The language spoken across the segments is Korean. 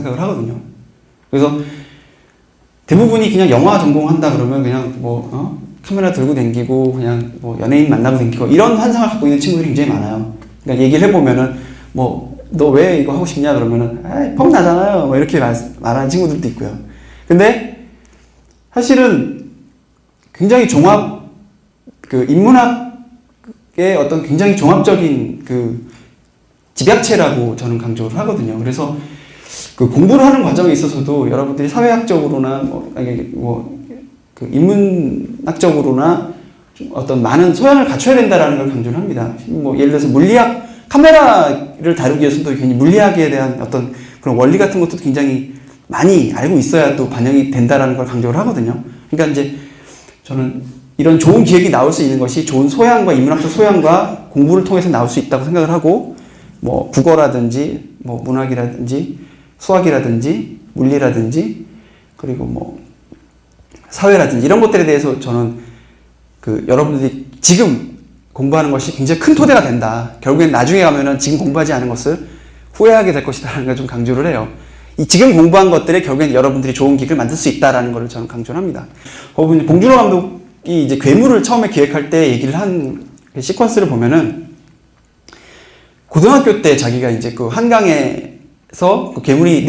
생각을 하거든요. 그래서 대부분이 그냥 영화 전공한다 그러면 그냥 카메라 들고 다니고 그냥 연예인 만나고 다니고 이런 환상을 갖고 있는 친구들이 굉장히 많아요. 그러니까 얘기를 해보면은 너 왜 이거 하고 싶냐 그러면은 펑 나잖아요. 이렇게 말하는 친구들도 있고요. 근데 사실은 굉장히 인문학의 어떤 굉장히 종합적인 집약체라고 저는 강조를 하거든요. 그래서 공부를 하는 과정에 있어서도 여러분들이 사회학적으로나 인문학적으로나 어떤 많은 소양을 갖춰야 된다라는 걸 강조를 합니다. 예를 들어서 물리학, 카메라를 다루기 위해서도 괜히 물리학에 대한 어떤 그런 원리 같은 것도 굉장히 많이 알고 있어야 또 반영이 된다라는 걸 강조를 하거든요. 그러니까 이제 저는 이런 좋은 기획이 나올 수 있는 것이 좋은 소양과 인문학적 소양과 공부를 통해서 나올 수 있다고 생각을 하고, 국어라든지, 문학이라든지, 수학이라든지, 물리라든지, 그리고 사회라든지 이런 것들에 대해서 저는 여러분들이 지금 공부하는 것이 굉장히 큰 토대가 된다. 결국엔 나중에 가면은 지금 공부하지 않은 것을 후회하게 될 것이다라는 걸 좀 강조를 해요. 이 지금 공부한 것들에 결국엔 여러분들이 좋은 기획을 만들 수 있다라는 걸 저는 강조를 합니다. 봉준호 감독이 이제 괴물을 처음에 기획할 때 얘기를 한 시퀀스를 보면은 고등학교 때 자기가 이제 한강에서 괴물이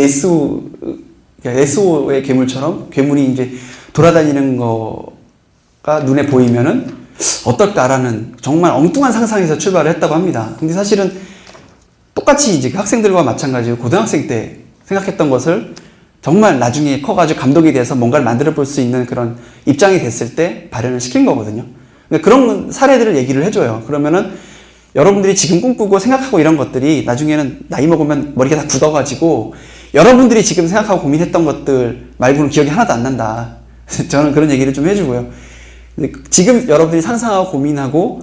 네스호의 괴물처럼 괴물이 이제 돌아다니는 거가 눈에 보이면은 어떨까라는 정말 엉뚱한 상상에서 출발을 했다고 합니다. 근데 사실은 똑같이 이제 학생들과 마찬가지로 고등학생 때 생각했던 것을 정말 나중에 커가지고 감독이 돼서 뭔가를 만들어 볼 수 있는 그런 입장이 됐을 때 발현을 시킨 거거든요. 그런 사례들을 얘기를 해줘요. 그러면은 여러분들이 지금 꿈꾸고 생각하고 이런 것들이 나중에는 나이 먹으면 머리가 다 굳어가지고 여러분들이 지금 생각하고 고민했던 것들 말고는 기억이 하나도 안 난다. 저는 그런 얘기를 좀 해주고요. 지금 여러분들이 상상하고 고민하고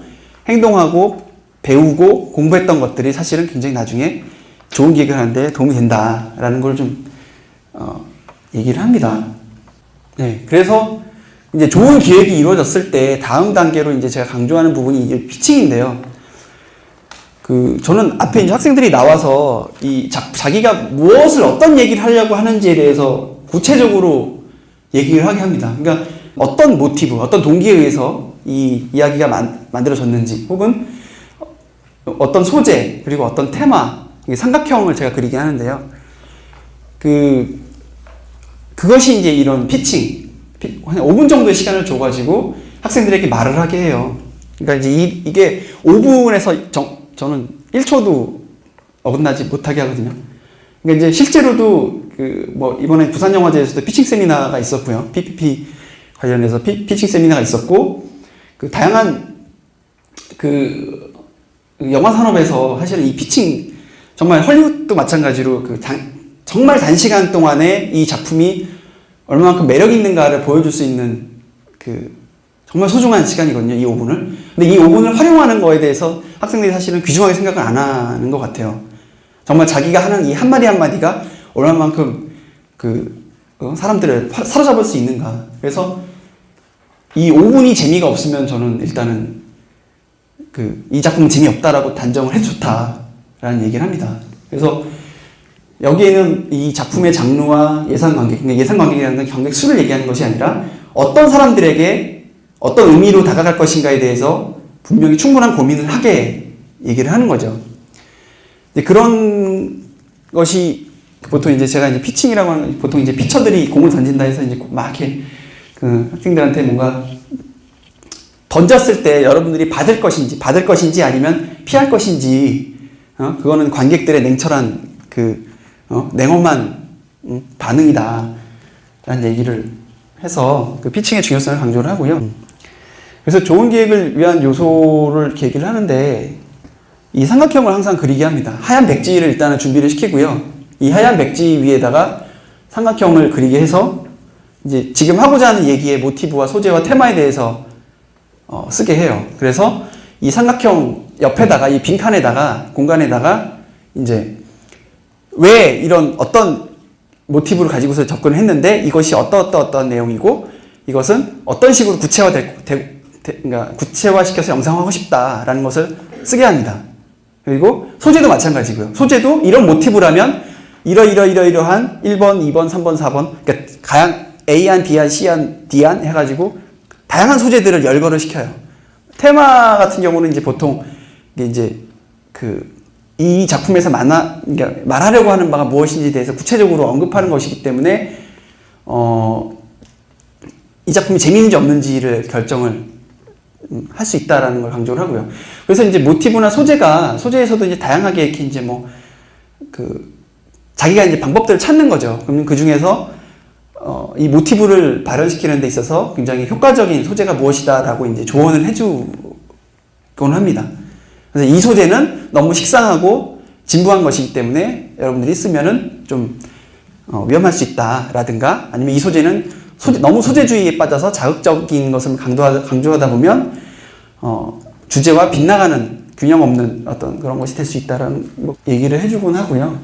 행동하고 배우고 공부했던 것들이 사실은 굉장히 나중에 좋은 기획을 하는데 도움이 된다라는 걸 좀 얘기를 합니다. 네, 그래서 이제 좋은 기획이 이루어졌을 때 다음 단계로 이제 제가 강조하는 부분이 이제 피칭인데요. 저는 앞에 이제 학생들이 나와서 자기가 무엇을 어떤 얘기를 하려고 하는지에 대해서 구체적으로 얘기를 하게 합니다. 그러니까 어떤 모티브, 어떤 동기에 의해서 이 이야기가 만들어졌는지, 혹은 어떤 소재, 그리고 어떤 테마, 삼각형을 제가 그리게 하는데요. 그것이 이제 이런 피칭, 한 5분 정도의 시간을 줘가지고 학생들에게 말을 하게 해요. 그러니까 이제 이게 5분에서 저는 1초도 어긋나지 못하게 하거든요. 그러니까 이제 실제로도 이번에 부산영화제에서도 피칭 세미나가 있었고요. PPP 관련해서 피칭 세미나가 있었고, 다양한 영화 산업에서 사실은 이 피칭, 정말 헐리우드도 마찬가지로 정말 단시간 동안에 이 작품이 얼마만큼 매력 있는가를 보여줄 수 있는 정말 소중한 시간이거든요, 이 5분을. 근데 이 5분을 활용하는 거에 대해서 학생들이 사실은 귀중하게 생각을 안 하는 것 같아요. 정말 자기가 하는 이 한마디 한마디가 얼마만큼 사람들을 사로잡을 수 있는가. 그래서 이 5분이 재미가 없으면 저는 일단은 이 작품은 재미없다라고 단정을 해줬다라는 얘기를 합니다. 그래서 여기에는 이 작품의 장르와 예상 관객, 그러니까 예상 관객이라는 건 관객 수를 얘기하는 것이 아니라 어떤 사람들에게 어떤 의미로 다가갈 것인가에 대해서 분명히 충분한 고민을 하게 얘기를 하는 거죠. 그런 것이 보통 이제 제가 이제 피칭이라고 하는, 보통 이제 피처들이 공을 던진다 해서 이제 막 이렇게 학생들한테 뭔가 던졌을 때 여러분들이 받을 것인지 아니면 피할 것인지, 그거는 관객들의 냉철한 냉엄한 반응이다 라는 얘기를 해서 피칭의 중요성을 강조를 하고요. 그래서 좋은 기획을 위한 요소를 얘기를 하는데, 이 삼각형을 항상 그리게 합니다. 하얀 백지를 일단은 준비를 시키고요. 이 하얀 백지 위에다가 삼각형을 그리게 해서 이제 지금 하고자 하는 얘기의 모티브와 소재와 테마에 대해서 쓰게 해요. 그래서 이 삼각형 옆에다가, 이 빈칸에다가, 공간에다가 이제 왜 이런 어떤 모티브를 가지고서 접근을 했는데 이것이 어떤 내용이고 이것은 어떤 식으로 그러니까 구체화시켜서 영상화하고 싶다라는 것을 쓰게 합니다. 그리고 소재도 마찬가지고요. 소재도 이런 모티브라면 이러한 1번, 2번, 3번, 4번 그러니까 가양 A안, B안, C안, D안 해가지고 다양한 소재들을 열거를 시켜요. 테마 같은 경우는 이제 보통 이제 이 작품에서 그러니까 말하려고 하는 바가 무엇인지에 대해서 구체적으로 언급하는 것이기 때문에 이 작품이 재미있는지 없는지를 결정을 할 수 있다라는 걸 강조를 하고요. 그래서 이제 모티브나 소재에서도 이제 다양하게 이렇게 이제 자기가 이제 방법들을 찾는 거죠. 그럼 그 중에서 이 모티브를 발현시키는 데 있어서 굉장히 효과적인 소재가 무엇이다라고 이제 조언을 해주곤 합니다. 그래서 이 소재는 너무 식상하고 진부한 것이기 때문에 여러분들이 쓰면은 좀 위험할 수 있다라든가 아니면 이 소재는 너무 소재주의에 빠져서 자극적인 것을 강조하다 보면 주제와 빗나가는 균형 없는 어떤 그런 것이 될 수 있다라는 얘기를 해주곤 하고요.